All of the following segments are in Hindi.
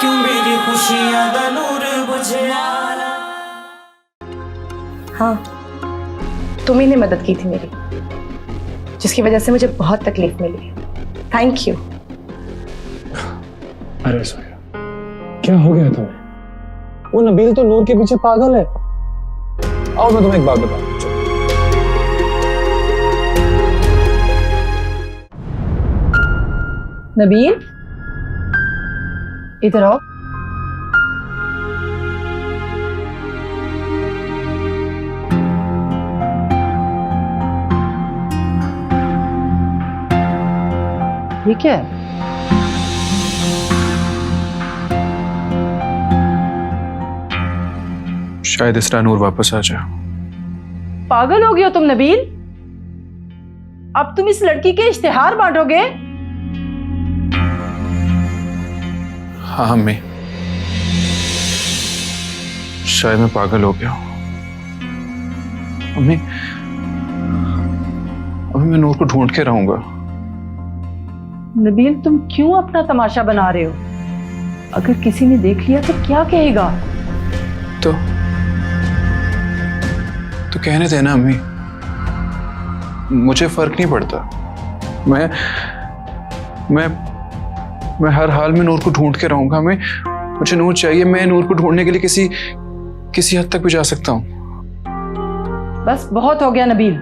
क्यों मेरी खुशियां दा नूर बुझे। हाँ, तुम्ही ने मदद की थी मेरी, जिसकी वजह से मुझे बहुत तकलीफ मिली। Thank you. अरे सोया, क्या हो गया तुम्हें? वो नबील तो नूर के पीछे पागल है। आओ मैं तुम्हें एक बात बताऊं। नबील, इधर आओ। ये क्या है? शायद इस तरह नूर वापस आ जाए। पागल हो गए हो तुम नबील? अब तुम इस लड़की के इश्तिहार बांटोगे? हाँ अम्मी, शायद मैं पागल हो गया हूं। अम्मी, अभी मैं नूर को ढूंढ के रहूंगा। नबील, तुम क्यों अपना तमाशा बना रहे हो? अगर किसी ने देख लिया तो क्या कहेगा? तो कहने देना अम्मी, मुझे फर्क नहीं पड़ता। मैं हर हाल में नूर को ढूंढ के रहूंगा। मुझे नूर चाहिए। मैं नूर को ढूंढने के लिए किसी हद तक भी जा सकता हूं। बस बहुत हो गया नबील,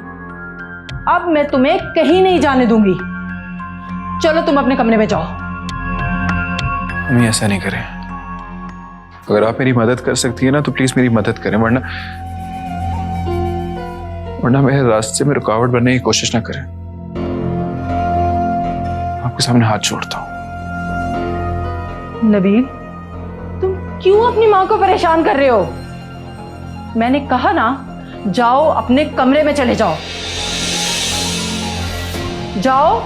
अब मैं तुम्हें कहीं नहीं जाने दूंगी। चलो तुम अपने कमरे में जाओ। अम्मी ऐसा नहीं करें। अगर आप मेरी मदद कर सकती है ना तो प्लीज मेरी मदद करें, वरना मेरे रास्ते में रुकावट बनने की कोशिश ना करें। आपके सामने हाथ जोड़ता हूं। नबील, तुम क्यों अपनी मां को परेशान कर रहे हो? मैंने कहा ना, जाओ अपने कमरे में चले जाओ। जाओ।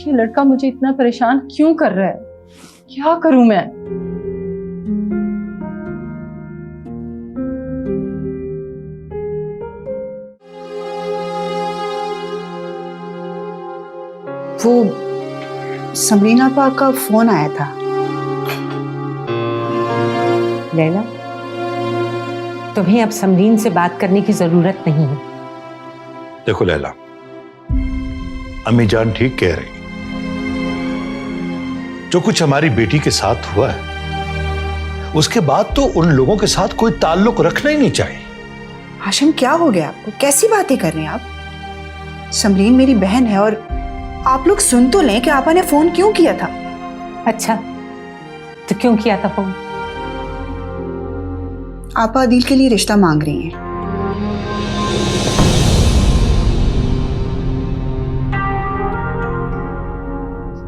ये लड़का मुझे इतना परेशान क्यों कर रहा है? क्या करूं मैं? वो समरीना आपा का फोन आया था। लैला, तुम्हें अब समरीन से बात करने की जरूरत नहीं है। देखो लैला, अम्मी जान ठीक कह रही। जो कुछ हमारी बेटी के साथ हुआ है, उसके बाद तो उन लोगों के साथ कोई ताल्लुक रखना ही नहीं चाहिए। हाशिम, क्या हो गया आपको? कैसी बातें कर रहे हैं आप? समरीन मेरी बहन है और आप लोग सुन तो लें कि आपा ने फोन क्यों किया था। अच्छा, तो क्यों किया था फोन? आपा अदील के लिए रिश्ता मांग रही हैं।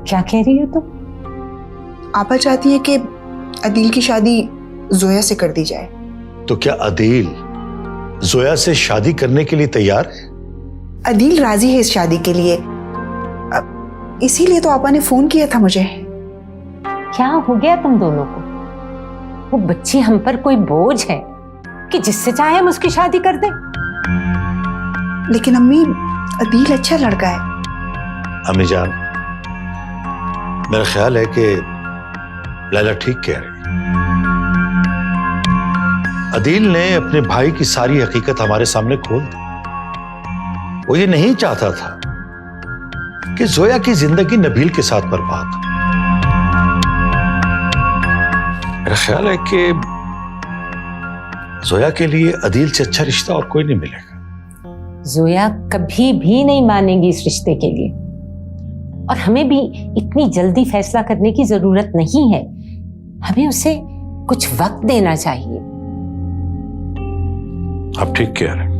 क्या कह रही हो तुम? आपा चाहती है कि अदील की शादी जोया से कर दी जाए। तो क्या अदील जोया से शादी करने के लिए तैयार है? अदील राजी है इस शादी के लिए, इसीलिए तो आपा ने फोन किया था मुझे। क्या हो गया तुम दोनों को? वो बच्ची हम पर कोई बोझ है कि जिससे चाहे हम उसकी शादी कर दें? लेकिन अम्मी, अदील अच्छा लड़का है। अम्मी जान, मेरा ख्याल है कि लैला ठीक कह रही। अदील ने अपने भाई की सारी हकीकत हमारे सामने खोल दी। वो ये नहीं चाहता था कि जोया की जिंदगी नबील के साथ बर्बाद हो। मेरा ख्याल है कि जोया के लिए अदील से अच्छा रिश्ता और कोई नहीं मिलेगा। जोया कभी भी नहीं मानेगी इस रिश्ते के लिए, और हमें भी इतनी जल्दी फैसला करने की जरूरत नहीं है। हमें उसे कुछ वक्त देना चाहिए। आप ठीक कह रहे हैं।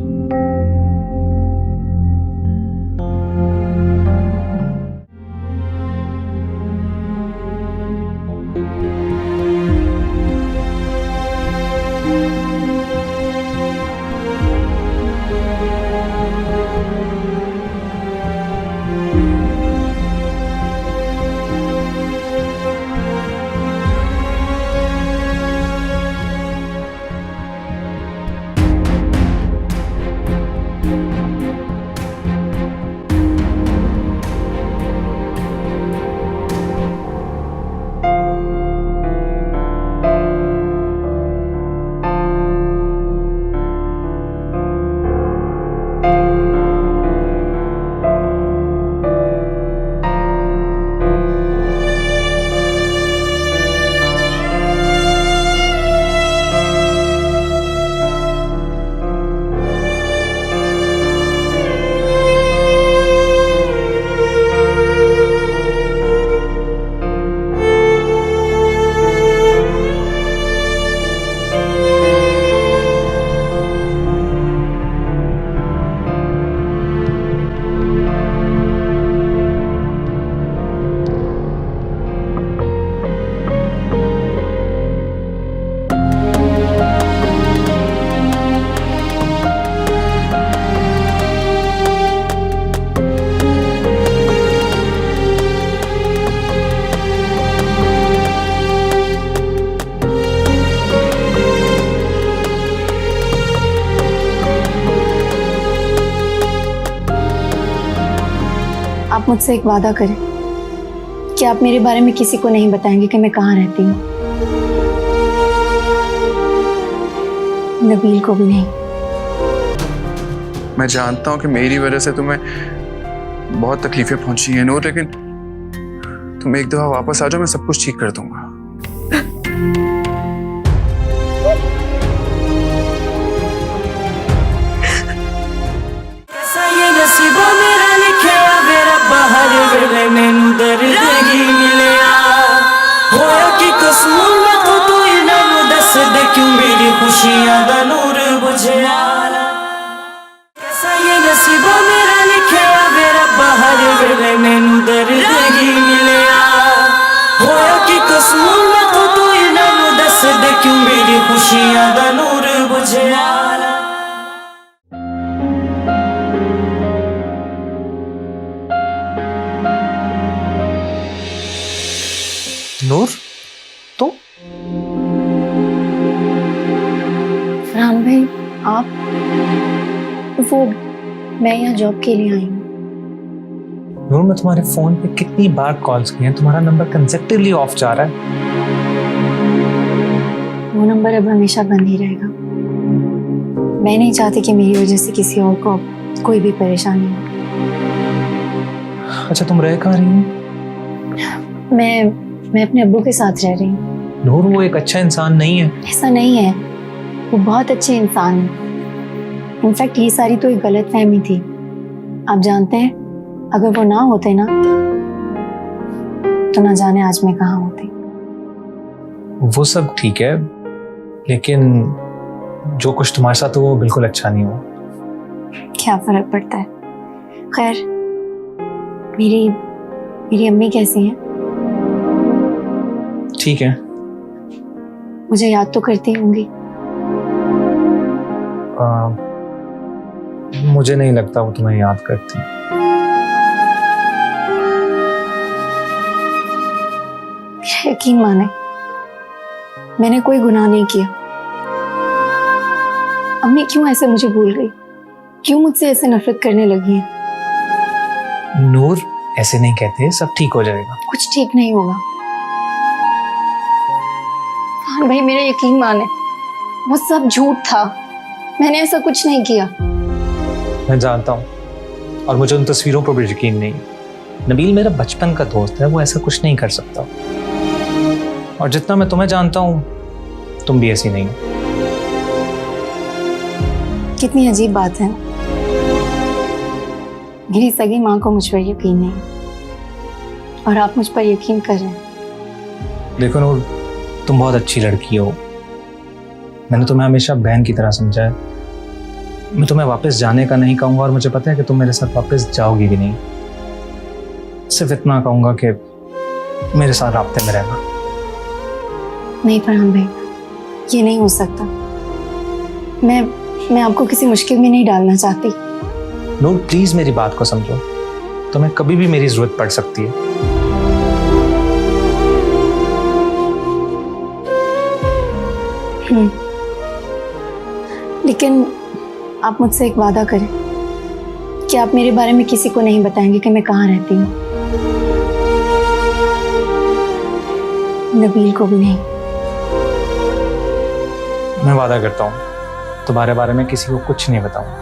आप मुझसे एक वादा करें कि आप मेरे बारे में किसी को नहीं बताएंगे कि मैं कहाँ रहती हूँ, नबील को भी नहीं। मैं जानता हूँ कि मेरी वजह से तुम्हें बहुत तकलीफें पहुंची हैं नूर, लेकिन तुम एक दफा वापस आ जाओ, मैं सब कुछ ठीक कर दूंगा। कैसा ये नसीबा मेरा लिखिया वे रब्बा, हर वेले मैनू दर्द ही मिलिया। होया कि कसूर मैं तो तू इन्हां नू दस दे, क्यों मेरी खुशियां दा नूर बुझिया। कैसा ये नसीबा मेरा लिखिया वे रब्बा, हर वेले मैनू दर्द ही मिलिया। होया कि कसूर मैं तो तू इन्हां नू दस दे, क्यों मेरी खुशियां दा नूर बुझिया। नूर, तो फरहान भाई, आप वो, मैं यहाँ जॉब के लिए आई हूँ। नूर, मैं तुम्हारे फोन पे कितनी बार कॉल्स किए हैं, तुम्हारा नंबर कंसेप्टिवली ऑफ जा रहा है। वो नंबर अब हमेशा बंद ही रहेगा। मैं नहीं चाहती कि मेरी वजह से किसी और को कोई भी परेशानी हो। अच्छा, तुम रह कहाँ रही हो? मैं अपने अब्बू के साथ रह रही हूँ। नूर, वो एक अच्छा इंसान नहीं है। ऐसा नहीं है, वो बहुत अच्छे इंसान है। इनफैक्ट ये सारी तो एक गलत फहमी थी। आप जानते हैं, अगर वो ना होते ना, तो ना जाने आज मैं कहाँ होती। वो सब ठीक है, लेकिन जो कुछ तुम्हारे साथ हुआ वो बिल्कुल अच्छा नहीं हुआ। क्या फर्क पड़ता है। खैर, मेरी अम्मी कैसी हैं? ठीक है। मुझे याद तो करती होंगी। मुझे नहीं लगता वो तुम्हें याद करती। मेरा यकीन माने, मैंने कोई गुनाह नहीं किया। अम्मी क्यों ऐसे मुझे भूल गई? क्यों मुझसे ऐसे नफरत करने लगी हैं? नूर, ऐसे नहीं कहते, सब ठीक हो जाएगा। कुछ ठीक नहीं होगा। हाँ भाई, मेरा यकीन माने, वो सब झूठ था। मैंने ऐसा कुछ नहीं किया। मैं जानता हूँ, और मुझे उन तस्वीरों पर भी यकीन नहीं। नबील मेरा बचपन का दोस्त है, वो ऐसा कुछ नहीं कर सकता। और जितना मैं तुम्हें जानता हूँ, तुम भी ऐसी नहीं हो। कितनी अजीब बात है। मेरी सगी माँ को मुझ पर यकीन नहीं, और आप मुझ पर यकीन कर रहे हैं। देखो नूर, तुम बहुत अच्छी लड़की हो। मैंने तुम्हें हमेशा बहन की तरह समझा है। मैं तुम्हें वापस जाने का नहीं कहूँगा, और मुझे पता है कि तुम मेरे साथ वापस जाओगी भी नहीं। सिर्फ इतना कहूँगा कि मेरे साथ राब्ते में रहना। नहीं फरहान भाई, ये नहीं हो सकता। मैं आपको किसी मुश्किल में नहीं डालना चाहती। नूर, प्लीज मेरी बात को समझो। तुम्हें कभी भी मेरी जरूरत पड़ सकती है। लेकिन आप मुझसे एक वादा करें कि आप मेरे बारे में किसी को नहीं बताएंगे कि मैं कहाँ रहती हूँ, नबील को भी नहीं। मैं वादा करता हूँ, तुम्हारे बारे में किसी को कुछ नहीं बताऊँ।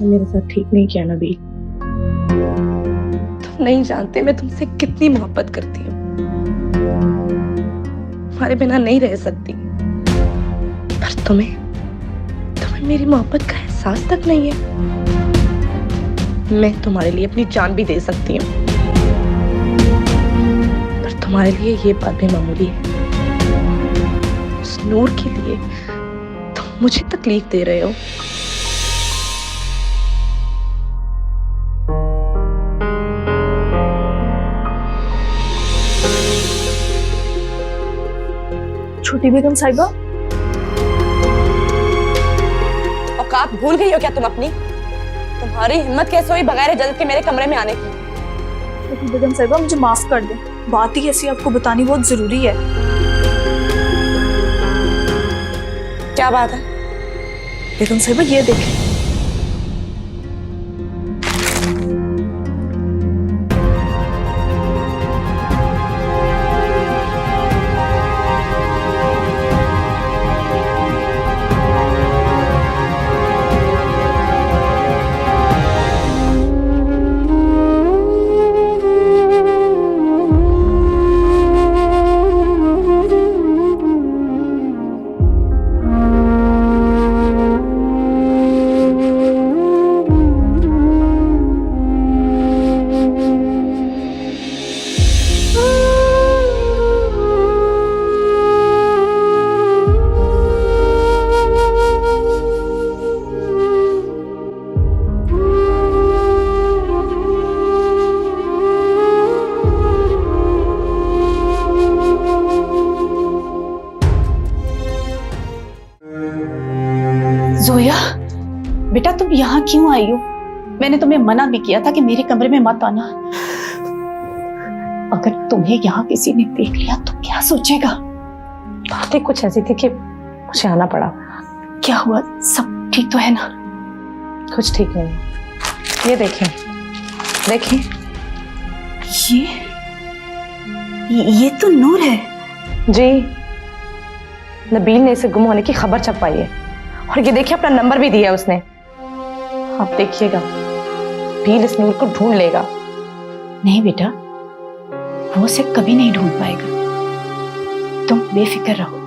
मेरे साथ ठीक नहीं किया नबील। तुम नहीं जानते मैं तुमसे कितनी मोहब्बत करती हूँ। तुम्हारे बिना नहीं रह सकती, पर तुम्हें मेरी मोहब्बत का एहसास तक नहीं है। मैं तुम्हारे लिए अपनी जान भी दे सकती हूँ, पर तुम्हारे लिए ये बात भी मामूली है। उस नूर के लिए तुम मुझे तकलीफ दे रहे हो। छोटी बेगम साहिबा, औकात भूल गई हो क्या तुम अपनी? तुम्हारी हिम्मत कैसे हुई बगैर इजाजत के मेरे कमरे में आने की? लेकिन बेगम साहिबा मुझे माफ कर दें, बात ही ऐसी आपको बतानी बहुत जरूरी है। क्या बात है? बेगम साहिबा ये देखें। जोया, बेटा तुम यहाँ क्यों आई हो? मैंने तुम्हें मना भी किया था कि मेरे कमरे में मत आना। अगर तुम्हें यहाँ किसी ने देख लिया तो क्या सोचेगा? बात ही कुछ ऐसी थी कि मुझे आना पड़ा। क्या हुआ, सब ठीक तो है ना? कुछ ठीक नहीं। ये देखें, देखें। ये तो नूर है। जी, नबील ने इसे गुम होने की खबर छपवाई है और ये देखिए अपना नंबर भी दिया है उसने। आप देखिएगा, नबील इस नूर को ढूंढ लेगा। नहीं बेटा, वो उसे कभी नहीं ढूंढ पाएगा, तुम बेफिक्र रहो।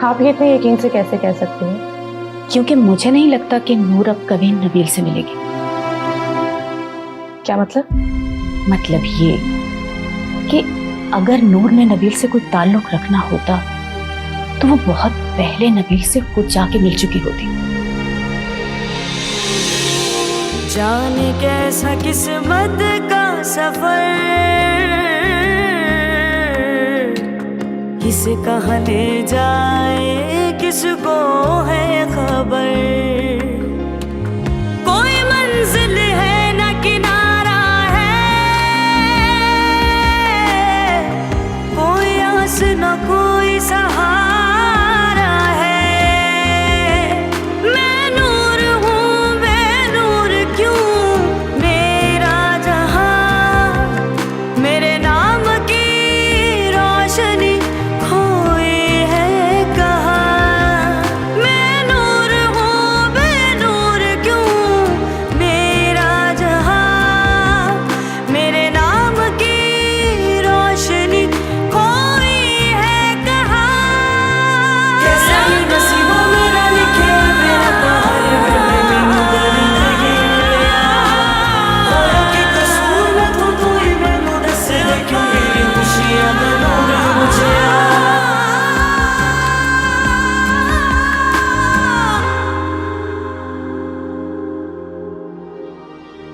आप ये इतने यकीन से कैसे कह सकती हैं? क्योंकि मुझे नहीं लगता कि नूर अब कभी नबील से मिलेगी। क्या मतलब? मतलब ये कि अगर नूर ने नबील से कोई ताल्लुक रखना होता तो वो बहुत पहले नबील से खुद जाके मिल चुकी होती। जाने कैसा किस्मत का सफर, किसे कहाँ ले जाए किसको है खबर। कोई मंजिल है ना किनारा है, कोई आस ना कोई सहारा।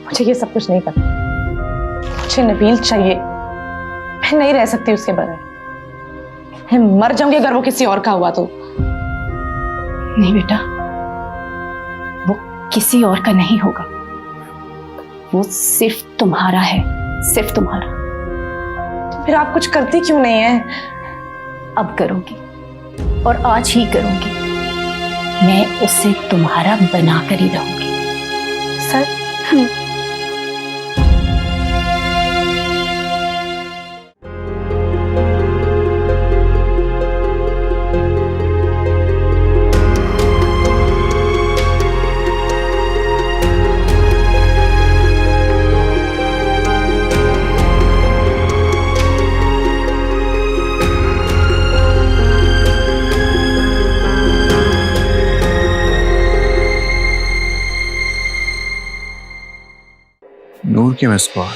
मुझे ये सब कुछ नहीं करना। मुझे नबील चाहिए। मैं नहीं रह सकती उसके बगैर। मैं मर जाऊंगी अगर वो किसी और का हुआ तो। नहीं बेटा, वो किसी और का नहीं होगा, वो सिर्फ तुम्हारा है, सिर्फ तुम्हारा। तो फिर आप कुछ करती क्यों नहीं है? अब करूंगी, और आज ही करूंगी। मैं उसे तुम्हारा बनाकर ही रहूंगी। सर? नूर की मिस कॉल।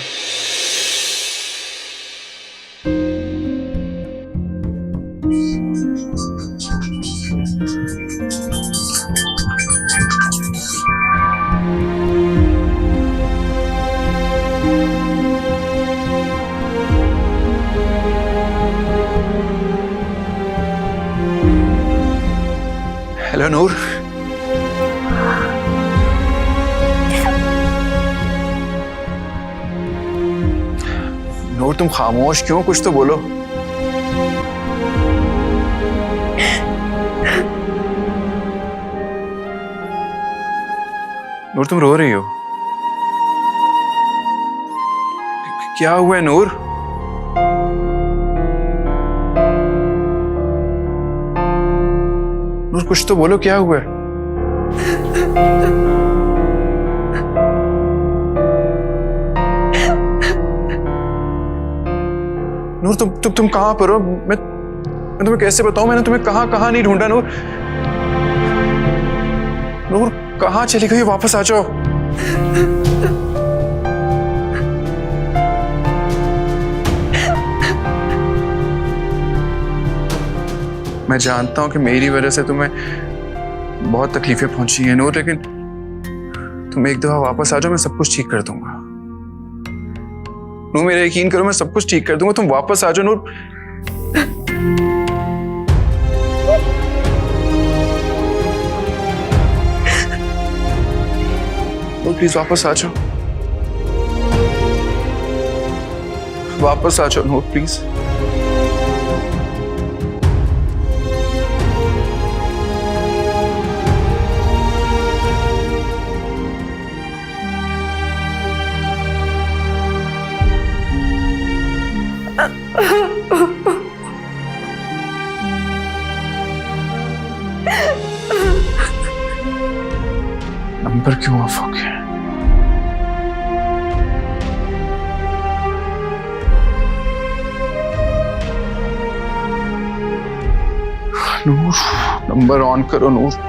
हेलो नूर। नूर तुम खामोश क्यों, कुछ तो बोलो। नूर तुम रो रही हो, क्या हुआ है नूर? नूर कुछ तो बोलो, क्या हुआ है? नूर तुम कहां पर हो? मैं तुम्हें कैसे बताऊं, मैंने तुम्हें कहां कहां नहीं ढूंढा। नूर नूर कहां चली गई? वापस आ जाओ। मैं जानता हूं कि मेरी वजह से तुम्हें बहुत तकलीफें पहुंची हैं नूर, लेकिन तुम एक दफा वापस आ जाओ, मैं सब कुछ ठीक कर दूंगा। नूर मेरा यकीन करो, मैं सब कुछ ठीक कर दूंगा, तुम वापस आ जाओ नूर। नूर प्लीज वापस आ जाओ, वापस आ जाओ नूर प्लीज। नंबर क्यों ऑफ हो गया? नूर नंबर ऑन करो नूर।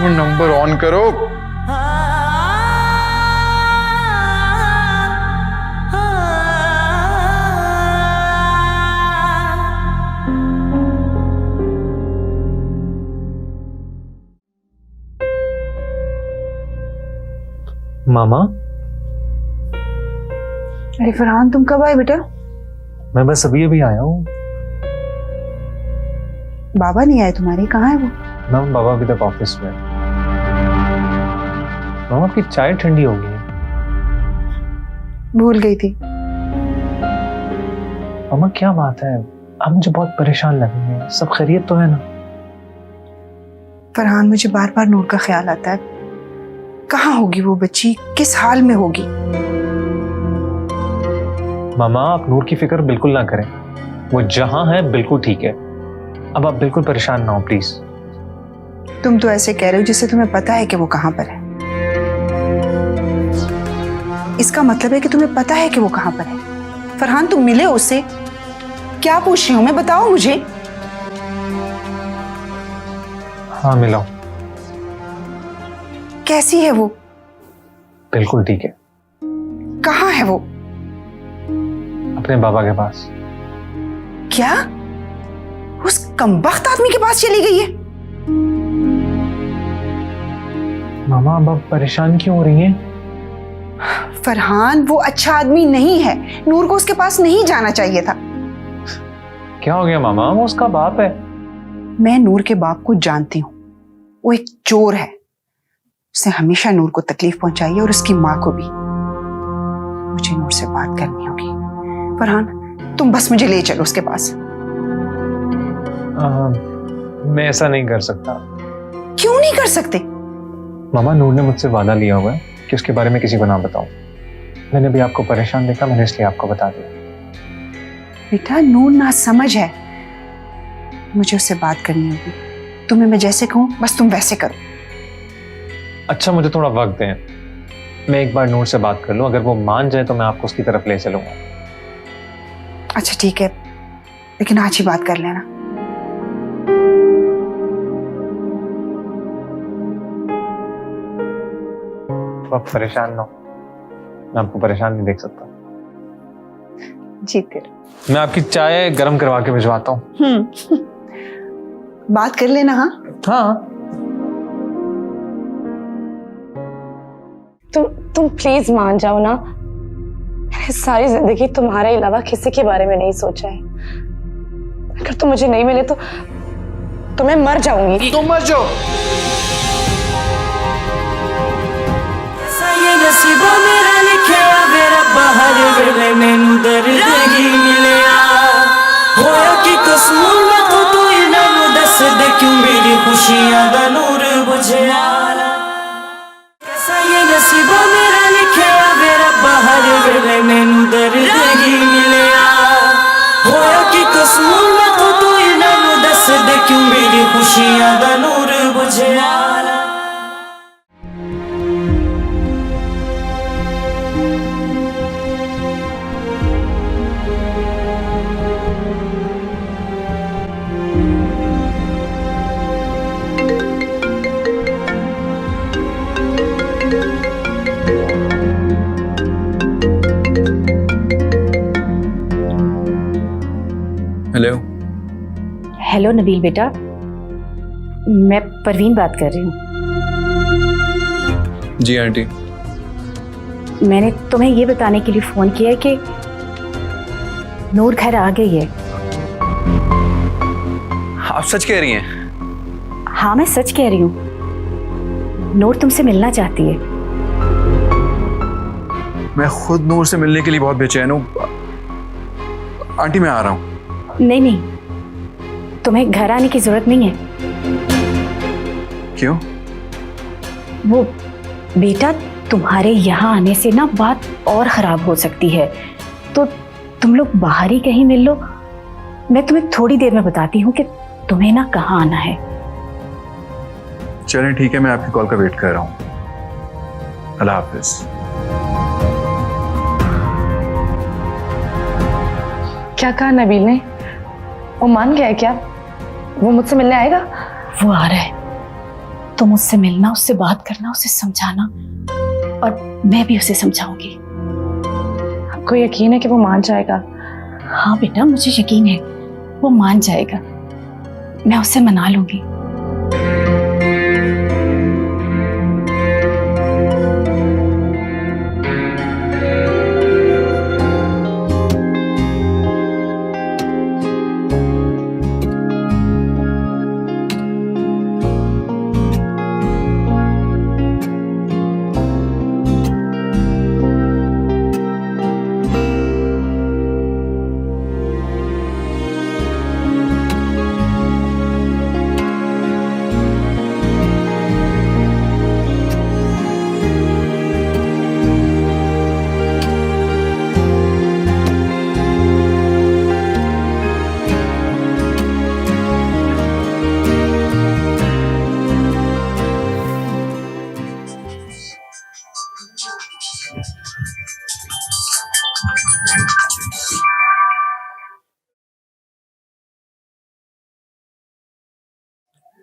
नंबर ऑन करो। मामा, अरे फरहान तुम कब आए बेटा? मैं बस अभी अभी आया हूँ। बाबा नहीं आए तुम्हारे? कहाँ है वो? मैम बाबा अभी तक ऑफिस में। मामा आपकी चाय ठंडी हो गई है। भूल गई थी। मामा क्या बात है, आप मुझे बहुत परेशान लग रही हैं। सब खैरियत तो है ना? फरहान मुझे बार बार नूर का ख्याल आता है। कहाँ होगी वो बच्ची, किस हाल में होगी? मामा आप नूर की फिक्र बिल्कुल ना करें, वो जहां है बिल्कुल ठीक है। अब आप बिल्कुल परेशान ना हो प्लीज। तुम तो ऐसे कह रहे हो जिससे तुम्हें पता है कि वो कहाँ पर है। इसका मतलब है कि तुम्हें पता है कि वो कहाँ पर है। फरहान तुम मिले उससे? क्या पूछ रही हो मैं, बताओ मुझे। हाँ मिला हूं। कैसी है वो? बिल्कुल ठीक है। कहाँ है वो? अपने बाबा के पास। क्या? उस कमबख्त आदमी के पास चली गई है? मामा अब आप परेशान क्यों हो रही हैं? फरहान वो अच्छा आदमी नहीं है, नूर को उसके पास नहीं जाना चाहिए था। क्या हो गया मामा, वो उसका बाप है। मैं नूर के बाप को जानती हूँ, वो एक चोर है। उसने हमेशा नूर को तकलीफ पहुंचाई है और उसकी माँ को भी। मुझे नूर से बात करनी होगी। फरहान तुम बस मुझे ले चलो उसके पास। मैं ऐसा नहीं कर सकता। क्यों नहीं कर सकते? मामा नूर ने मुझसे वादा लिया हुआ है कि उसके बारे में किसी को ना बताऊं। मैंने भी आपको परेशान देखा, मैंने इसलिए आपको बता दिया। बेटा नूर ना समझ है, मुझे उससे बात करनी होगी। तुम्हें मैं जैसे कहूं बस तुम वैसे करो। अच्छा मुझे थोड़ा वक्त दें, मैं एक बार नूर से बात कर लूं, अगर वो मान जाए तो मैं आपको उसकी तरफ ले चलूंगा। अच्छा ठीक है, लेकिन आज ही बात कर लेना। आप परेशान ना हो, मैं आपको परेशान नहीं देख सकता। जी तेरा। मैं आपकी चाय गर्म करवा के भिजवाता हूँ। बात कर लेना। हाँ हाँ। तुम प्लीज मान जाओ ना। मैंने सारी जिंदगी तुम्हारे अलावा किसी के बारे में नहीं सोचा है। अगर तुम मुझे नहीं मिले तो मैं मर जाऊंगी। तुम मर जाओ। ऐसा ये नसीबा मेरा लिखिया वे रब्बा, हर वेले मैनू दर्द ही मिलिया। होया कि कसमों में तो तू इन्हां नूं दस दे, क्यों मेरी खुशियां दा नूर बुझिया। ऐसा ये नसीबा मेरा लिखिया वे रब्बा, हर वेले मैनू दर्द ही मिलिया। होया कि कसमों में तो तू इन्हां नूं दस दे, क्यों मेरी खुशियां दा नूर बुझिया। हेलो। हेलो नबील बेटा, मैं परवीन बात कर रही हूँ। जी आंटी। मैंने तुम्हें ये बताने के लिए फोन किया है कि नूर घर आ गई है। आप सच कह रही हैं? हाँ मैं सच कह रही हूँ, नूर तुमसे मिलना चाहती है। मैं खुद नूर से मिलने के लिए बहुत बेचैन हूँ आंटी, मैं आ रहा हूँ। नहीं नहीं, तुम्हें घर आने की जरूरत नहीं है। क्यों? वो बेटा, तुम्हारे यहाँ आने से ना बात और खराब हो सकती है, तो तुम लोग बाहर ही कहीं मिल लो। मैं तुम्हें थोड़ी देर में बताती हूँ कि तुम्हें ना कहाँ आना है। चलें ठीक है, मैं आपकी कॉल का वेट कर रहा हूँ। अल्लाह हाफिज। क्या कहा नबील ने? वो मान गया है क्या? वो मुझसे मिलने आएगा? वो आ रहा है, तुम उससे मिलना, उससे बात करना, उसे समझाना, और मैं भी उसे समझाऊंगी। आपको यकीन है कि वो मान जाएगा? हाँ बेटा, मुझे यकीन है वो मान जाएगा। मैं उसे मना लूंगी।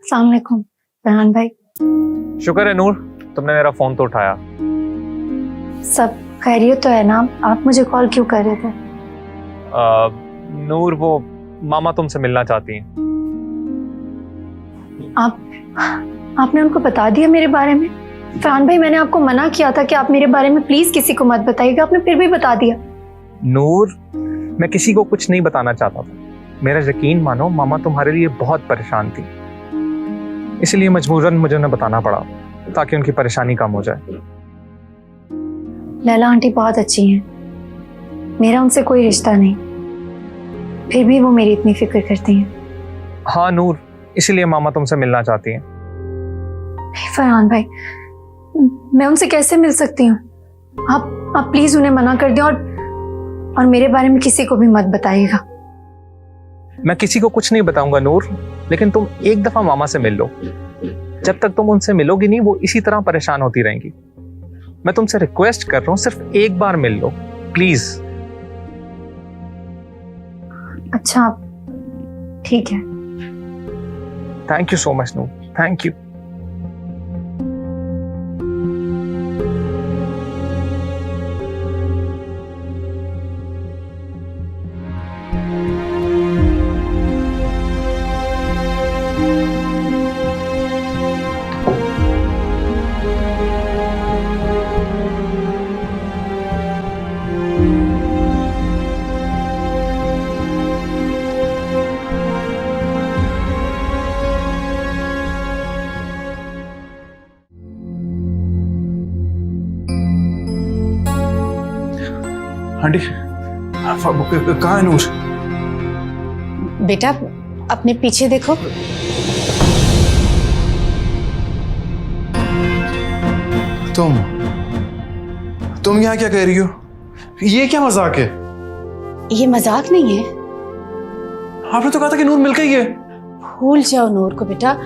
अस्सलाम वालेकुम फरहान भाई। शुक्र है नूर, तुमने मेरा फोन तो उठाया। सब खैरियत तो है ना? आप मुझे कॉल क्यों कर रहे थे? नूर, वो मामा तुमसे मिलना चाहती हैं। आपने उनको बता दिया मेरे बारे में? फरहान भाई, मैंने आपको मना किया था कि आप मेरे बारे में प्लीज किसी को मत बताइएगा, आपने फिर भी बता दिया। नूर, मैं किसी को कुछ नहीं बताना चाहता था। मेरा यकीन मानो, मामा तुम्हारे लिए बहुत परेशान थी, इसलिए मजबूरन मुझे उन्हें बताना पड़ा ताकि उनकी परेशानी कम हो जाए। लैला आंटी बहुत अच्छी हैं, मेरा उनसे कोई रिश्ता नहीं, फिर भी वो मेरी इतनी फिक्र करती हैं। हाँ नूर, इसलिए मामा तुमसे मिलना चाहती हैं। फरहान भाई, मैं उनसे कैसे मिल सकती हूँ? आप प्लीज उन्हें मना कर दें, और मेरे बारे में किसी को भी मत बताइएगा। मैं किसी को कुछ नहीं बताऊंगा नूर, लेकिन तुम एक दफा मामा से मिल लो। जब तक तुम उनसे मिलोगी नहीं, वो इसी तरह परेशान होती रहेंगी। मैं तुमसे रिक्वेस्ट कर रहा हूँ, सिर्फ एक बार मिल लो प्लीज। अच्छा ठीक है। Thank you so much Noor, thank you. Aunty कहाँ है नूर? बेटा अपने पीछे देखो। तुम यहाँ क्या कह रही हो? ये क्या मजाक है? ये मजाक नहीं है। आपने तो कहा था कि नूर मिल गई है। भूल जाओ नूर को बेटा,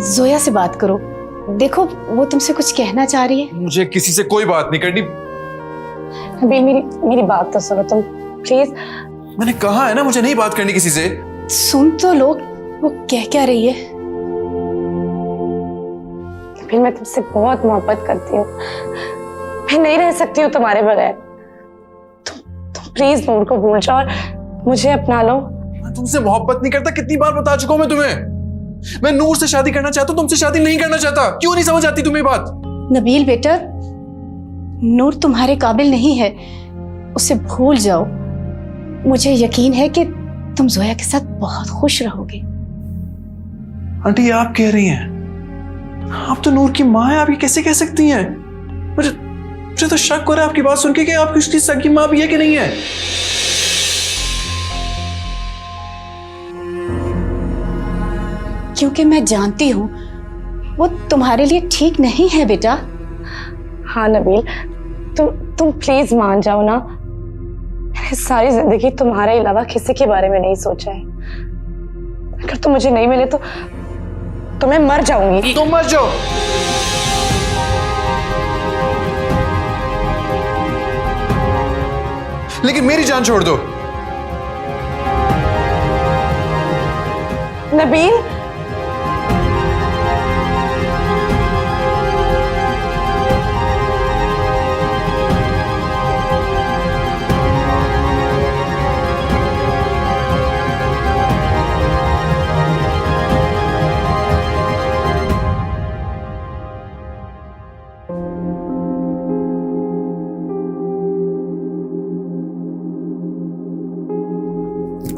जोया से बात करो। देखो वो तुमसे कुछ कहना चाह रही है। मुझे किसी से कोई बात नहीं करनी। नबील मेरी बात तो सुनो तुम प्लीज। मैंने कहा है ना मुझे नहीं बात करनी किसी से। सुन तो लो वो कह क्या रही है। नबील मैं तुमसे बहुत मोहब्बत करती हूँ, मैं नहीं रह सकती हूँ तुम्हारे बगैर। तुम प्लीज नूर को भूल जाओ और मुझे अपना लो। मैं तुमसे मोहब्बत नहीं करता, कितनी बार बता चुका हूं मैं तुम्हें। मैं नूर से शादी करना चाहता हूँ, तुमसे शादी नहीं करना चाहता। क्यों नहीं समझ आती तुम्हें बात? नबील बेटा नूर तुम्हारे काबिल नहीं है, उसे भूल जाओ। मुझे यकीन है कि तुम जोया के साथ बहुत खुश रहोगे। आंटी ये आप कह रही हैं? आप तो नूर की माँ है, आप ये कैसे कह सकती हैं? मुझे तो शक हो रहा है आपकी बात सुन के कि आपकी उसकी सगी माँ भी है कि नहीं है। क्योंकि मैं जानती हूँ वो तुम्हारे लिए ठीक नहीं है बेटा। हाँ नबील तुम प्लीज मान जाओ ना। मैंने सारी जिंदगी तुम्हारे अलावा किसी के बारे में नहीं सोचा है। अगर तुम मुझे नहीं मिले तो मैं मर जाऊंगी। तुम मर जाओ। लेकिन मेरी जान छोड़ दो। नबील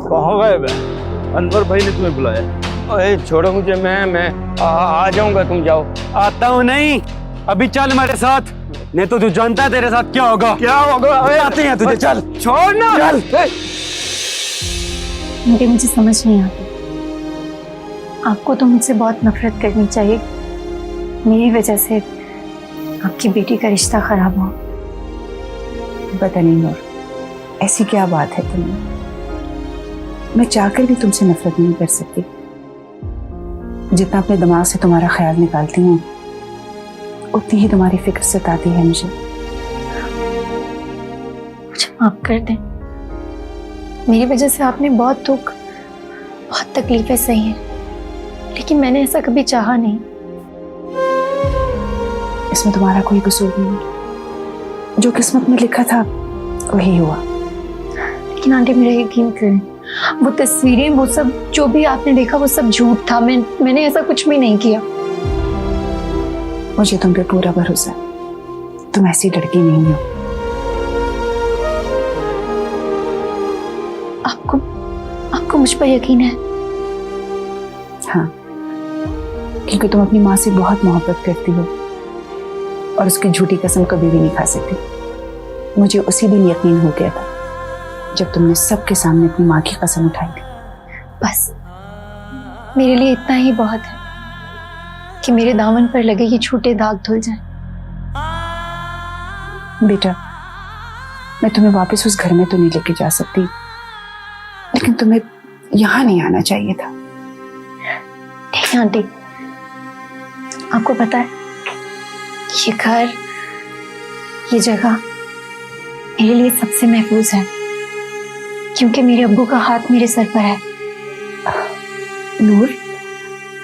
कहाँ गए? अनवर भाई ने तुम्हें बुलाया। अरे छोड़ो मुझे, मैं आ जाऊंगा, तुम जाओ। आता हूँ नहीं, अभी चल मेरे साथ, नहीं तो तू जानता है तेरे साथ क्या होगा। क्या होगा? अरे आते हैं तुझे, चल। छोड़ ना, चल। मुझे समझ नहीं आती। आपको तो मुझसे बहुत नफरत करनी चाहिए। मेरी वजह से आपकी बेटी का रिश्ता खराब हुआ। पता नहीं नूर, ऐसी क्या बात है तुम्हें? मैं चाहकर भी तुमसे नफरत नहीं कर सकती। जितना अपने दिमाग से तुम्हारा ख्याल निकालती हूँ उतनी ही तुम्हारी फिक्र सताती है मुझे। मुझे माफ कर दें। मेरी वजह से आपने बहुत दुख, बहुत तकलीफें सही हैं, लेकिन मैंने ऐसा कभी चाहा नहीं। इसमें तुम्हारा कोई कसूर नहीं। जो किस्मत में लिखा था वही हुआ। लेकिन आंटी मेरा यकीन करें, वो तस्वीरें, वो सब जो भी आपने देखा वो सब झूठ था। मैंने ऐसा कुछ भी नहीं किया। मुझे तुम पे पूरा भरोसा है। तुम ऐसी लड़की नहीं हो। आपको मुझ पर यकीन है? हाँ, क्योंकि तुम अपनी माँ से बहुत मोहब्बत करती हो और उसकी झूठी कसम कभी भी नहीं खा सकती। मुझे उसी दिन यकीन हो गया था जब तुमने सबके सामने अपनी माँ की कसम उठाई थी। बस मेरे लिए इतना ही बहुत है कि मेरे दामन पर लगे ये छोटे दाग धुल जाएं। बेटा, मैं तुम्हें वापस उस घर में तो नहीं लेके जा सकती, लेकिन तुम्हें यहाँ नहीं आना चाहिए था। ठीक है आंटी, आपको पता है ये घर, ये जगह मेरे लिए सबसे महफूज है, क्योंकि मेरे अब्बू का हाथ मेरे सर पर है। नूर,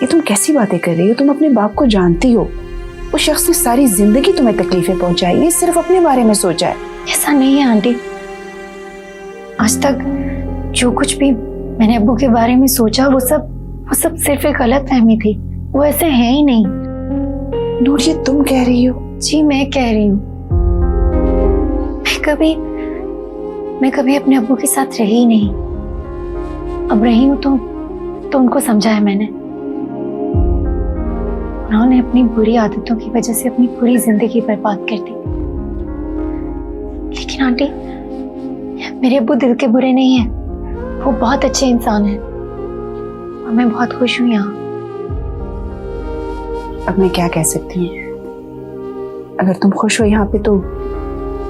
ये तुम कैसी बातें कर रही हो? तुम अपने बाप को जानती हो। उस शख्स ने सारी जिंदगी तुम्हें तकलीफें पहुंचाई, ये सिर्फ अपने बारे में सोचा है। ऐसा नहीं है आंटी, आज तक जो कुछ भी मैंने अब्बू के बारे में सोचा वो सब सिर्फ एक गलत फहमी थी। वो ऐसे है ही नहीं। नूर, ये तुम कह रही हो? जी मैं कह रही हूँ। मैं कभी अपने अब्बू के साथ रही ही नहीं। अब रही हूँ तो उनको समझा है मैंने। उन्होंने अपनी बुरी आदतों की वजह से अपनी पूरी जिंदगी बर्बाद कर दी। लेकिन आंटी, मेरे अब्बू दिल के बुरे नहीं हैं। वो बहुत अच्छे इंसान हैं और मैं बहुत खुश हूँ यहाँ। अब मैं क्या कह सकती हूँ? अगर तुम खुश हो यहाँ पे तो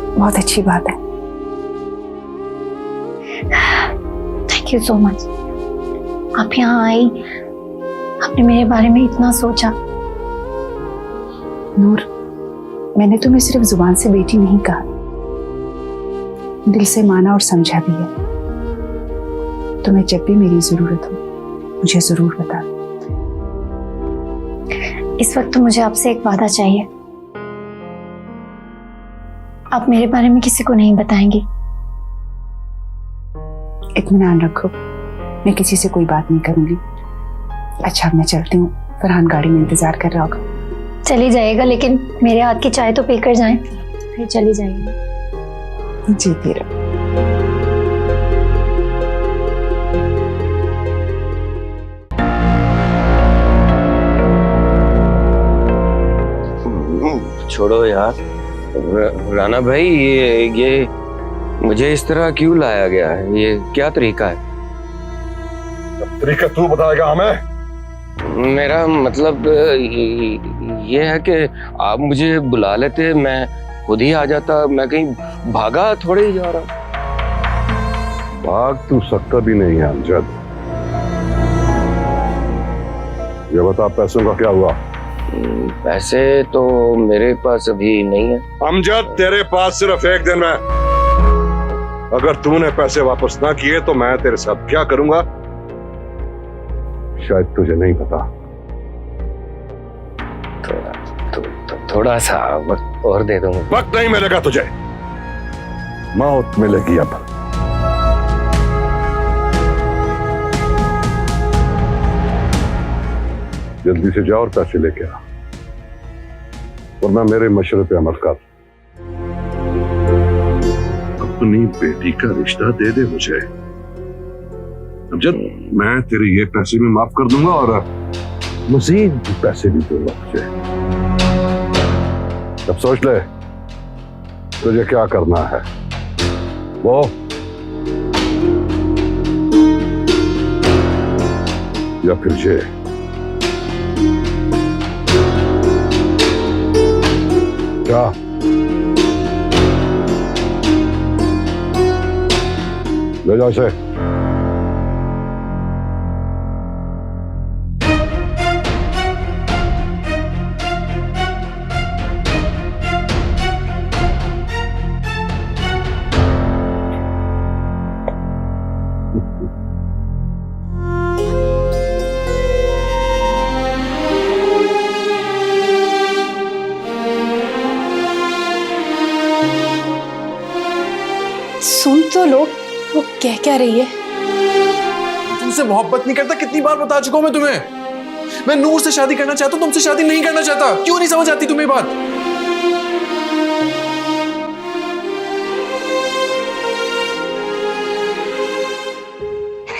बहुत अच्छी बात है। Thank you so much. आप यहाँ आई, आपने मेरे बारे में इतना सोचा। नूर, मैंने तुम्हें सिर्फ जुबान से बेटी नहीं कहा, दिल से माना और समझा भी है। तुम्हें जब भी मेरी जरूरत हो मुझे जरूर बता। इस वक्त तो मुझे आपसे एक वादा चाहिए। आप मेरे बारे में किसी को नहीं बताएंगी? इत्मीनान रखो, मैं किसी से कोई बात नहीं करूंगी। अच्छा, अब मैं चलती हूँ। फरहान गाड़ी में इंतजार कर रहा होगा। चली जाइएगा, लेकिन मेरे हाथ की चाय तो पीकर जाएं, फिर चली जाइएगा। जीती रहो। छोड़ो यार राना भाई, ये मुझे इस तरह क्यों लाया गया है? ये क्या तरीका है? तरीका तू बताएगा हमें? मेरा मतलब ये है कि आप मुझे बुला लेते, मैं खुद ही आ जाता। मैं कहीं भागा थोड़े ही जा रहा। भाग तू सकता भी नहीं है अमजद। ये बता, पैसों का क्या हुआ? पैसे तो मेरे पास अभी नहीं है। अमजद, तेरे पास सिर्फ एक दिन है। अगर तूने पैसे वापस ना किए तो मैं तेरे साथ क्या करूंगा शायद तुझे नहीं पता। थोड़ा सा वक्त और दे दूंगा। वक्त नहीं मिलेगा तुझे, मौत मिलेगी अब। जल्दी से जा और पैसे लेके आ, वरना मेरे मशवरे पे अमल कर। अपनी बेटी का रिश्ता दे दे मुझे अमजद, मैं तेरे ये पैसे भी माफ कर दूंगा और मजीद पैसे भी दूंगा तुझे। अब सोच ले तुझे क्या करना है। वो या फिर ये। क्या ले जाओ इसे। सुन तो लो, वो कह क्या रही है? तुमसे मोहब्बत नहीं करता, कितनी बार बता चुका हूं मैं तुम्हें। मैं नूर से शादी करना चाहता हूं, तुमसे शादी नहीं करना चाहता। क्यों नहीं समझ आती तुम्हें बात?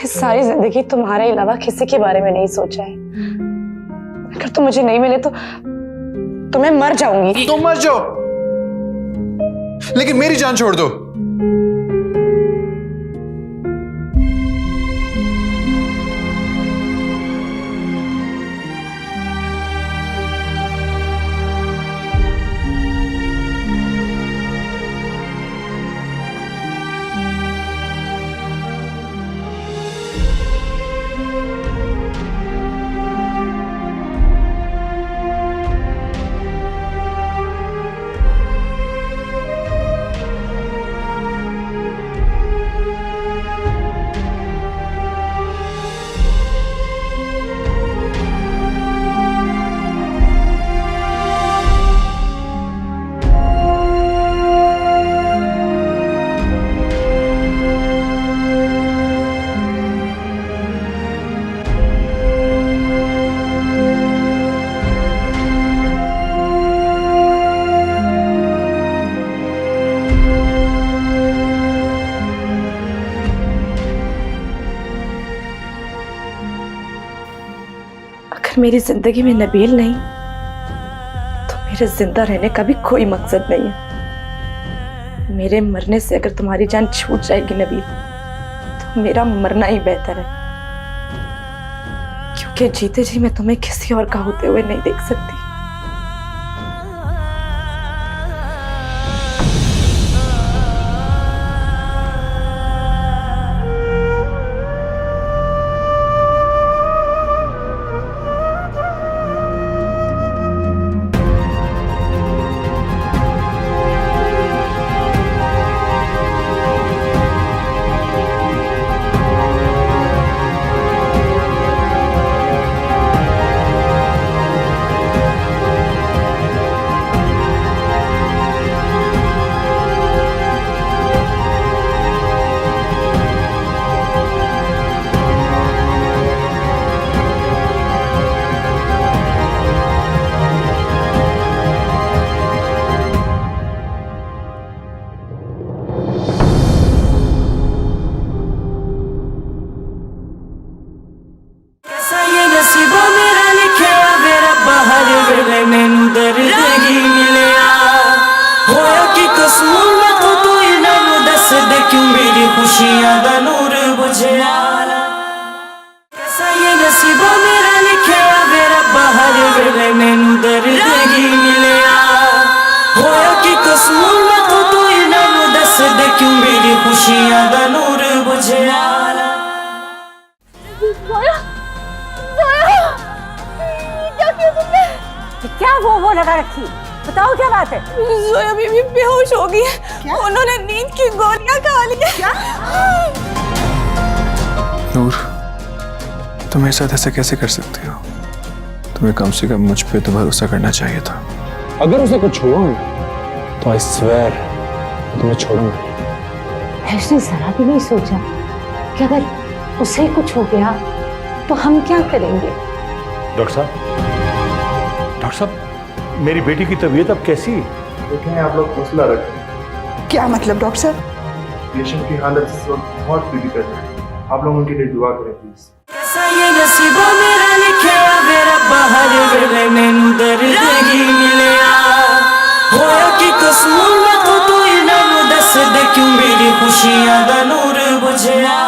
सारी जिंदगी तुम्हारे अलावा किसी के बारे में नहीं सोचा है। अगर तुम मुझे नहीं मिले तो मैं मर जाऊंगी। तुम मर जाओ, लेकिन मेरी जान छोड़ दो। अगर मेरी जिंदगी में नबील नहीं तो मेरे जिंदा रहने का भी कोई मकसद नहीं है। मेरे मरने से अगर तुम्हारी जान छूट जाएगी नबील तो मेरा मरना ही बेहतर है, क्योंकि जीते जी मैं तुम्हें किसी और का होते हुए नहीं देख सकती। खुशियां दा नूर बुझया कैसा ये नसीबा मेरा लिखया वे रब्बा हर वेले मैनू दर्द ही मिलया होया कि कसमों मैं तो तू इन्हां दस दे क्यों मेरी खुशियां दा नूर बुझया। क्या किया तुमने? क्या वो लगा रखी? बताओ क्या बात है? जोया बीबी बेहोश हो गई है। उन्होंने नींद की गोलियां खा ली है। क्या? नूर, तुम मेरे साथ ऐसे कैसे कर सकती हो? तुम्हें कम से कम मुझ पे तो भरोसा करना चाहिए था। अगर उसे कुछ हुआ तो आई स्वेयर तुम्हें छोड़ूंगा। उसने जरा भी नहीं सोचा कि अगर उसे कुछ हो गया तो हम क्या करेंगे। डॉक्टर साहब, मेरी बेटी की तबीयत अब कैसी है? देखें, आप लोग हौसला रखें। क्या मतलब डॉक्टर साहब? पेशेंट की हालत इस वक्त बहुत क्रिटिकल है, आप लोग उनके लिए दुआ करें प्लीज। कैसा ये नसीबा मेरा लिखया वे रब्बा हर वेले मैनू दर्द ही मिलया होया कि कसमों मैं तो तू इन्हां दस दे क्यों मेरी खुशियां दा नूर बुझया।